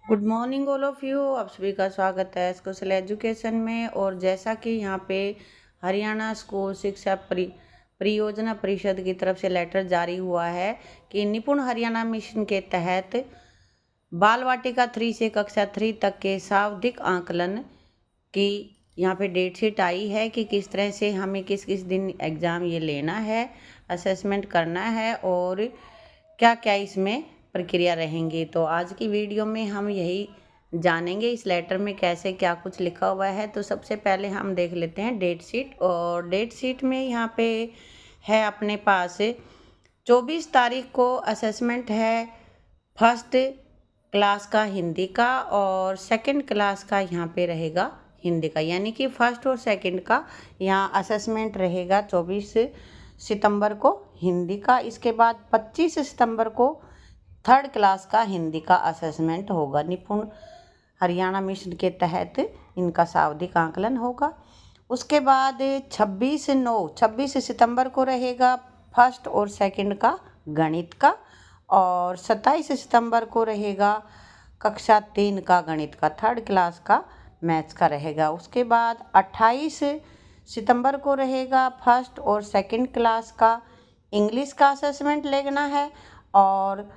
Good morning all of you. आप सभी का स्वागत है कौशल एजुकेशन में। और जैसा कि यहाँ पे हरियाणा स्कूल शिक्षा परियोजना परिषद की तरफ से लेटर जारी हुआ है कि निपुण हरियाणा मिशन के तहत बाल वाटिका 3 से कक्षा 3 तक के सावधिक आकलन की यहाँ पे डेट शीट आई है कि किस तरह से हमें किस किस दिन एग्ज़ाम ये लेना है, असेसमेंट करना है और क्या क्या इसमें प्रक्रिया रहेंगी। तो आज की वीडियो में हम यही जानेंगे इस लेटर में कैसे क्या कुछ लिखा हुआ है। तो सबसे पहले हम देख लेते हैं डेट शीट। और डेट शीट में यहाँ पे है अपने पास 24 तारीख को असेसमेंट है फर्स्ट क्लास का हिंदी का और सेकंड क्लास का यहाँ पे रहेगा हिंदी का, यानी कि फर्स्ट और सेकंड का यहाँ असेसमेंट रहेगा 24 सितंबर को हिंदी का। इसके बाद 25 सितंबर को थर्ड क्लास का हिंदी का असेसमेंट होगा। निपुण हरियाणा मिशन के तहत इनका सावधिक आकलन होगा। उसके बाद 26 सितंबर को रहेगा फर्स्ट और सेकंड का गणित का और 27 सितंबर को रहेगा कक्षा 3 का गणित का, थर्ड क्लास का मैथ्स का रहेगा। उसके बाद 28 सितंबर को रहेगा फर्स्ट और सेकंड क्लास का इंग्लिश का असेसमेंट लेना है और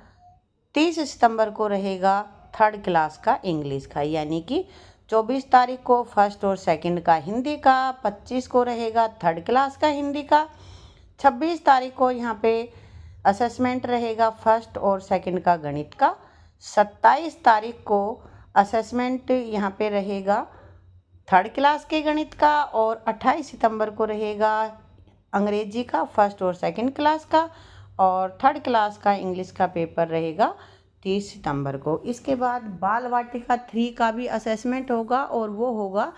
30 सितंबर को रहेगा थर्ड क्लास का इंग्लिश का, यानी कि 24 तारीख को फर्स्ट और सेकंड का हिंदी का, 25 को रहेगा थर्ड क्लास का हिंदी का, 26 तारीख को यहाँ पे असेसमेंट रहेगा फर्स्ट और सेकंड का गणित का, 27 तारीख को असेसमेंट यहाँ पे रहेगा थर्ड क्लास के गणित का और 28 सितंबर को रहेगा अंग्रेजी का फर्स्ट और सेकंड क्लास का और थर्ड क्लास का इंग्लिश का पेपर रहेगा 30 सितंबर को। इसके बाद बाल वाटिका 3 का भी असेसमेंट होगा और वो होगा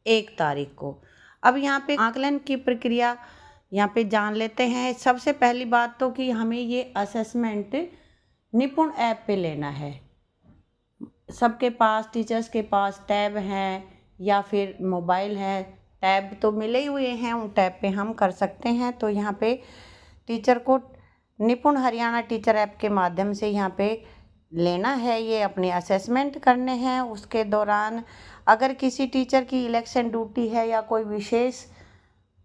1 तारीख को। अब यहाँ पे आकलन की प्रक्रिया यहाँ पे जान लेते हैं। सबसे पहली बात तो कि हमें ये असेसमेंट निपुण ऐप पे लेना है। सबके पास, टीचर्स के पास टैब हैं या फिर मोबाइल है, टैब तो मिले हुए हैं, उन टैब पे हम कर सकते हैं। तो यहाँ पे टीचर को निपुण हरियाणा टीचर ऐप के माध्यम से यहाँ पे लेना है, ये अपने असेसमेंट करने हैं। उसके दौरान अगर किसी टीचर की इलेक्शन ड्यूटी है या कोई विशेष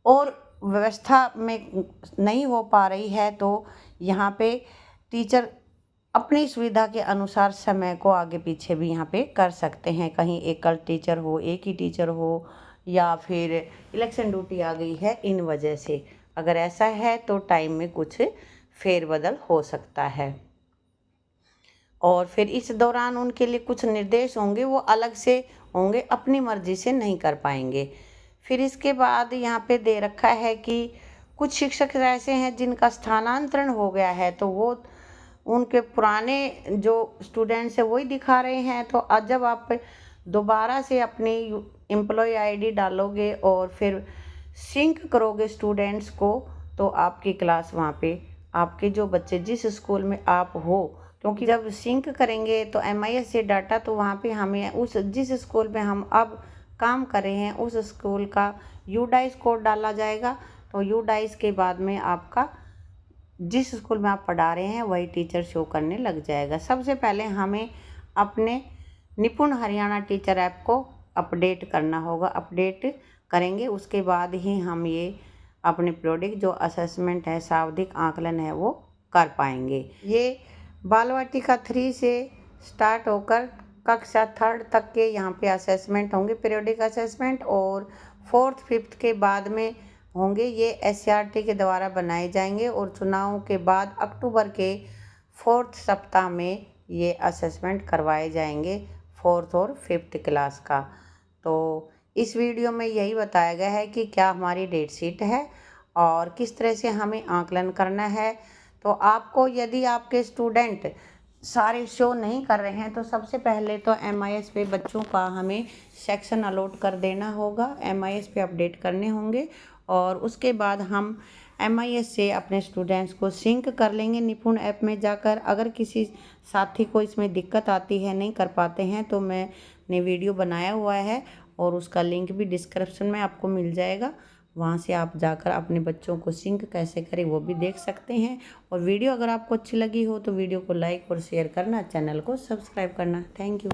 और व्यवस्था में नहीं हो पा रही है तो यहाँ पे टीचर अपनी सुविधा के अनुसार समय को आगे पीछे भी यहाँ पे कर सकते हैं। कहीं एकल टीचर हो, एक ही टीचर हो या फिर इलेक्शन ड्यूटी आ गई है, इन वजह से अगर ऐसा है तो टाइम में कुछ फेरबदल हो सकता है और फिर इस दौरान उनके लिए कुछ निर्देश होंगे, वो अलग से होंगे, अपनी मर्जी से नहीं कर पाएंगे। फिर इसके बाद यहाँ पे दे रखा है कि कुछ शिक्षक ऐसे हैं जिनका स्थानांतरण हो गया है तो वो उनके पुराने जो स्टूडेंट्स हैं वही दिखा रहे हैं। तो आज जब आप दोबारा से अपनी एम्प्लॉय आईडी डालोगे और फिर सिंक करोगे स्टूडेंट्स को तो आपकी क्लास वहाँ पे आपके जो बच्चे जिस स्कूल में आप हो, क्योंकि जब सिंक करेंगे तो MIS से डाटा तो वहाँ पे हमें उस जिस स्कूल में हम अब काम कर रहे हैं उस स्कूल का UDIS कोड डाला जाएगा। तो UDIS के बाद में आपका जिस स्कूल में आप पढ़ा रहे हैं वही टीचर शो करने लग जाएगा। सबसे पहले हमें अपने निपुण हरियाणा टीचर ऐप को अपडेट करना होगा। अपडेट करेंगे उसके बाद ही हम ये अपने पीरियोडिक जो असेसमेंट है, सावधिक आकलन है, वो कर पाएंगे। ये बाल वाटिका 3 से स्टार्ट होकर कक्षा 3 तक के यहाँ पे असेसमेंट होंगे, पीरियोडिक असेसमेंट, और 4th 5th के बाद में होंगे ये SCRT के द्वारा बनाए जाएंगे और चुनाव के बाद अक्टूबर के 4th सप्ताह में ये असेसमेंट करवाए जाएंगे 4th और 5th क्लास का। तो इस वीडियो में यही बताया गया है कि क्या हमारी डेट शीट है और किस तरह से हमें आकलन करना है। तो आपको यदि आपके स्टूडेंट सारे शो नहीं कर रहे हैं तो सबसे पहले तो MIS पे बच्चों का हमें सेक्शन अलॉट कर देना होगा, MIS पे अपडेट करने होंगे और उसके बाद हम MIS से अपने स्टूडेंट्स को सिंक कर लेंगे निपुण ऐप में जाकर। अगर किसी साथी को इसमें दिक्कत आती है, नहीं कर पाते हैं, तो मैंने वीडियो बनाया हुआ है और उसका लिंक भी डिस्क्रिप्शन में आपको मिल जाएगा, वहाँ से आप जाकर अपने बच्चों को सिंक कैसे करें वो भी देख सकते हैं। और वीडियो अगर आपको अच्छी लगी हो तो वीडियो को लाइक और शेयर करना, चैनल को सब्सक्राइब करना। Thank you.